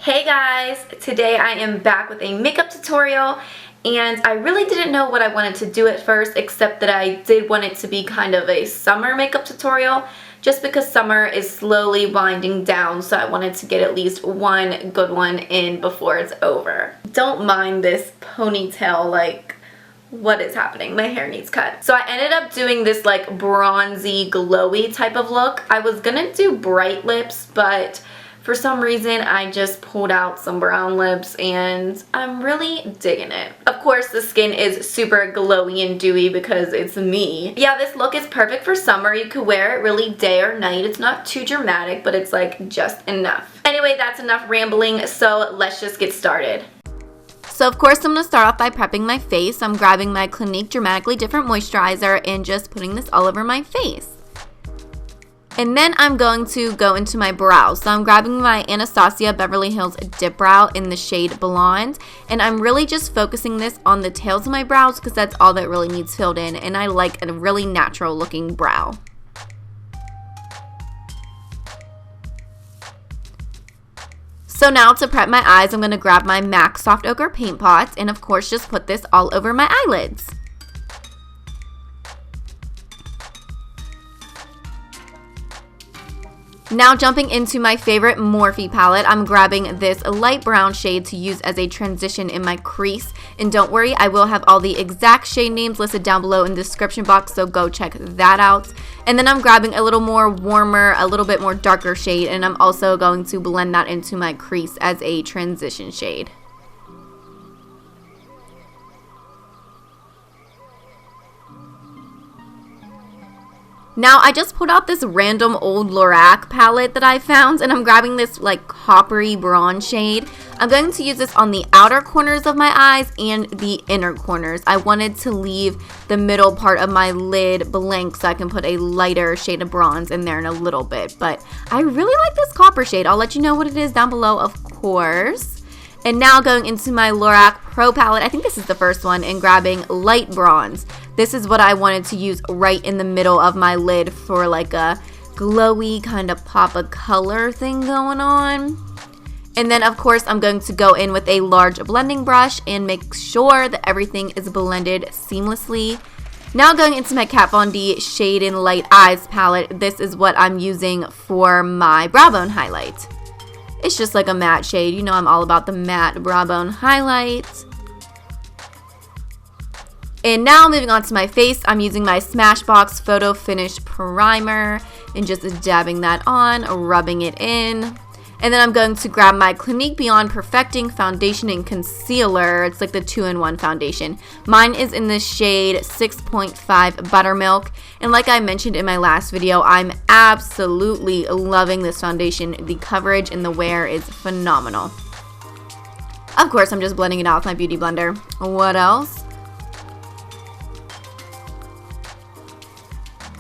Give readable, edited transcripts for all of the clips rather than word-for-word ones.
Hey guys, today I am back with a makeup tutorial, and I really didn't know what I wanted to do at first, except that I did want it to be kind of a summer makeup tutorial, just because summer is slowly winding down, so I wanted to get at least one good one in before it's over. Don't mind this ponytail, like, what is happening? My hair needs cut. So I ended up doing this like bronzy, glowy type of look. I was gonna do bright lips, but for some reason, I just pulled out some brown lips and I'm really digging it. Of course, the skin is super glowy and dewy because it's me. Yeah, this look is perfect for summer. You could wear it really day or night. It's not too dramatic, but it's like just enough. Anyway, that's enough rambling, so let's just get started. So of course, I'm going to start off by prepping my face. I'm grabbing my Clinique Dramatically Different Moisturizer and just putting this all over my face. And then I'm going to go into my brows. So I'm grabbing my Anastasia Beverly Hills Dip Brow in the shade Blonde. And I'm really just focusing this on the tails of my brows because that's all that really needs filled in. And I like a really natural looking brow. So now to prep my eyes, I'm going to grab my MAC Soft Ochre Paint Pot. And of course just put this all over my eyelids. Now jumping into my favorite Morphe palette, I'm grabbing this light brown shade to use as a transition in my crease. And don't worry, I will have all the exact shade names listed down below in the description box, so go check that out. And then I'm grabbing a little more warmer, a little bit more darker shade, and I'm also going to blend that into my crease as a transition shade. Now I just pulled out this random old Lorac palette that I found, and I'm grabbing this like coppery bronze shade. I'm going to use this on the outer corners of my eyes and the inner corners. I wanted to leave the middle part of my lid blank so I can put a lighter shade of bronze in there in a little bit. But I really like this copper shade. I'll let you know what it is down below, of course. And now going into my Lorac Pro Palette, I think this is the first one, and grabbing light bronze. This is what I wanted to use right in the middle of my lid for like a glowy kind of pop of color thing going on. And then of course I'm going to go in with a large blending brush and make sure that everything is blended seamlessly. Now going into my Kat Von D Shade in Light Eyes palette, this is what I'm using for my brow bone highlight. It's just like a matte shade. You know I'm all about the matte brow bone highlight. And now moving on to my face, I'm using my Smashbox photofinish primer and just dabbing that on, rubbing it in. And then I'm going to grab my Clinique Beyond Perfecting Foundation and Concealer. It's like the 2-in-1 foundation. Mine is in the shade 6.5 Buttermilk. And like I mentioned in my last video, I'm absolutely loving this foundation. The coverage and the wear is phenomenal. Of course, I'm just blending it out with my beauty blender. What else?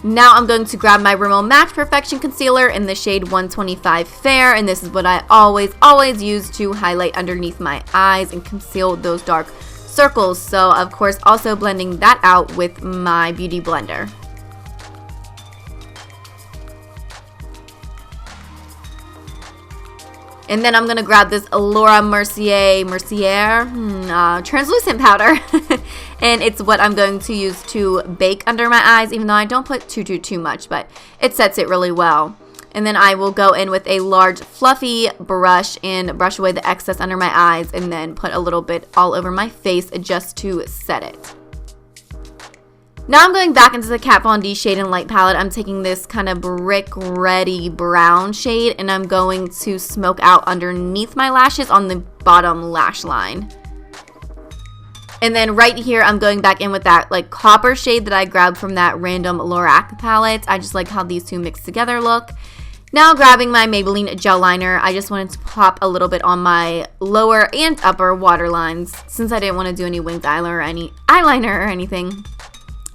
Now I'm going to grab my Rimmel Match Perfection Concealer in the shade 125 Fair, and this is what I always use to highlight underneath my eyes and conceal those dark circles. So of course also blending that out with my beauty blender. And then I'm going to grab this Mercier translucent powder. And it's what I'm going to use to bake under my eyes, even though I don't put too much, but it sets it really well. And then I will go in with a large fluffy brush and brush away the excess under my eyes and then put a little bit all over my face just to set it. Now I'm going back into the Kat Von D Shade in Light palette. I'm taking this kind of brick reddy brown shade and I'm going to smoke out underneath my lashes on the bottom lash line. And then right here I'm going back in with that like copper shade that I grabbed from that random Lorac palette. I just like how these two mixed together look. Now grabbing my Maybelline gel liner, I just wanted to pop a little bit on my lower and upper waterlines since I didn't want to do any winged eyeliner or anything.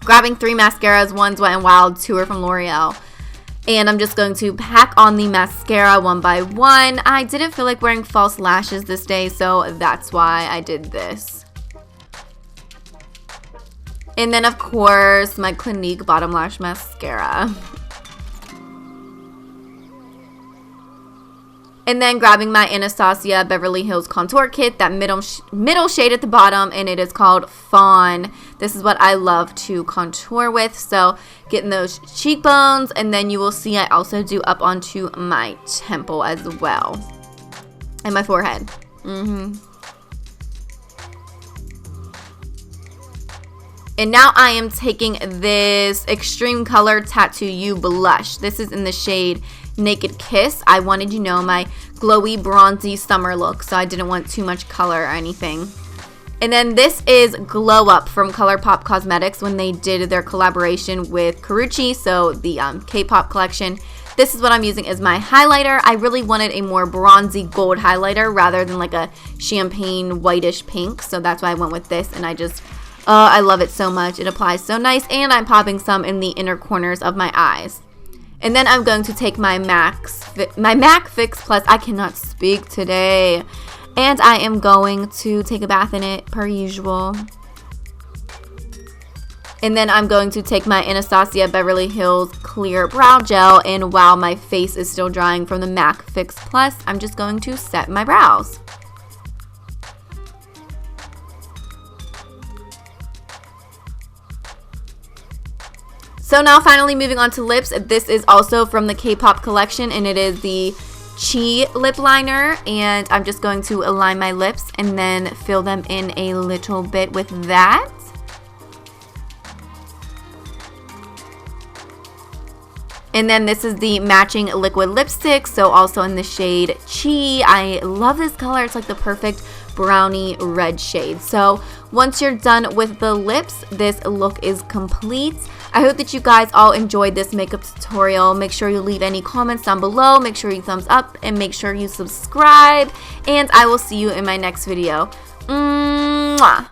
Grabbing 3 mascaras, one's Wet n Wild, 2 are from L'Oreal. And I'm just going to pack on the mascara one by one. I didn't feel like wearing false lashes this day, so that's why I did this. And then, of course, my Clinique Bottom Lash Mascara. And then grabbing my Anastasia Beverly Hills Contour Kit, that middle shade at the bottom, and it is called Fawn. This is what I love to contour with, so getting those cheekbones, and then you will see I also do up onto my temple as well, and my forehead. And now I am taking this Extreme Color Tattoo You blush. This is in the shade Naked Kiss. I wanted, you know, my glowy bronzy summer look, so I didn't want too much color or anything. And then this is Glow Up from ColourPop Cosmetics when they did their collaboration with Karrueche, so the K-pop collection. This is what I'm using as my highlighter. I really wanted a more bronzy gold highlighter rather than like a champagne whitish pink, so that's why I went with this, and I love it so much. It applies so nice, and I'm popping some in the inner corners of my eyes. And then I'm going to take my MAC Fix Plus. I cannot speak today. And I am going to take a bath in it per usual. And then I'm going to take my Anastasia Beverly Hills Clear Brow Gel. And while my face is still drying from the MAC Fix Plus, I'm just going to set my brows. So now finally moving on to lips. This is also from the K-pop collection, and it is the Chi lip liner, and I'm just going to align my lips and then fill them in a little bit with that. And then this is the matching liquid lipstick, so also in the shade Chi. I love this color. It's like the perfect brownie red shade. So once you're done with the lips, this look is complete. I hope that you guys all enjoyed this makeup tutorial. Make sure you leave any comments down below. Make sure you thumbs up and make sure you subscribe. And I will see you in my next video. Mwah!